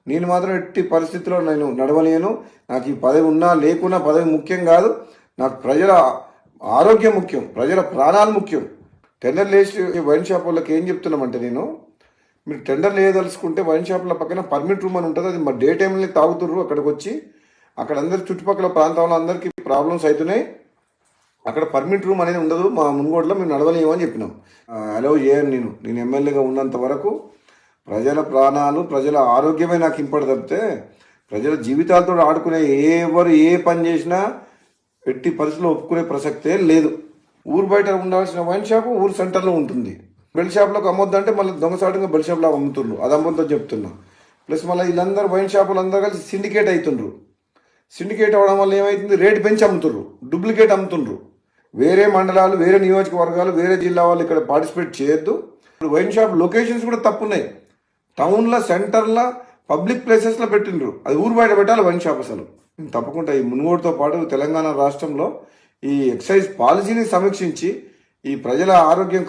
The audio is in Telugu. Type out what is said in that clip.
నేను మాత్రం ఎట్టి పరిస్థితుల్లో నేను నడవలేను. నాకు ఈ పదవి ఉన్నా లేకున్నా పదవి ముఖ్యం కాదు. నాకు ప్రజల ఆరోగ్యం ముఖ్యం, ప్రజల ప్రాణాలు ముఖ్యం. టెండర్ వేసి వైన్ షాప్ వాళ్ళకి ఏం చెప్తున్నామంటే, నేను మీరు టెండర్ వేయదలుచుకుంటే వైన్ షాప్ల పక్కన పర్మిట్ రూమ్ అని ఉంటుంది. అది మా డే టైంలో తాగుతుర్రు. అక్కడికి వచ్చి అక్కడ అందరి చుట్టుపక్కల ప్రాంతంలో అందరికీ ప్రాబ్లమ్స్ అవుతున్నాయి. అక్కడ పర్మిట్ రూమ్ అనేది ఉండదు. మా మున్గోడులో మేము నడవలేము అని చెప్పినాం. అలౌ చేయను. నేను ఎమ్మెల్యేగా ఉన్నంత వరకు ప్రజల ప్రాణాలు, ప్రజల ఆరోగ్యమే నాకు ఇంపార్ట్ తప్పితే ప్రజల జీవితాలతో ఆడుకునే ఎవరు ఏ పని చేసినా ఎట్టి పరిస్థితుల్లో ఒప్పుకునే ప్రసక్తే లేదు. ఊరు బయట ఉండాల్సిన వైన్ షాపు ఊరు సెంటర్లో ఉంటుంది. బెల్ షాప్లోకి అమ్మొద్దంటే మళ్ళీ దొంగసాటుగా బెల్ షాప్లో అమ్ముతుండ్రు. అది అమ్మొద్దని చెప్తున్నా. ప్లస్ మళ్ళీ వీళ్ళందరూ వైన్ షాపులు అందరూ కలిసి సిండికేట్ అవుతుండ్రు. సిండికేట్ అవ్వడం వల్ల ఏమవుతుంది, రేటు పెంచి అమ్ముతుండ్రు, డూప్లికేట్ అమ్ముతుండ్రు. వేరే మండలాలు, వేరే నియోజకవర్గాలు, వేరే జిల్లా వాళ్ళు ఇక్కడ పార్టిసిపేట్ చేయొద్దు. వైన్ షాప్ లొకేషన్స్ కూడా తప్పున్నాయి. టౌన్లో, సెంటర్లో, పబ్లిక్ ప్లేసెస్లో పెట్టిండ్రు. అది ఊరు బయట పెట్టాలి వైన్ షాప్. అసలు తప్పకుండా ఈ మున్గోడుతో పాటు తెలంగాణ రాష్ట్రంలో ఈ ఎక్సైజ్ పాలసీని సమీక్షించి ఈ ప్రజల ఆరోగ్యం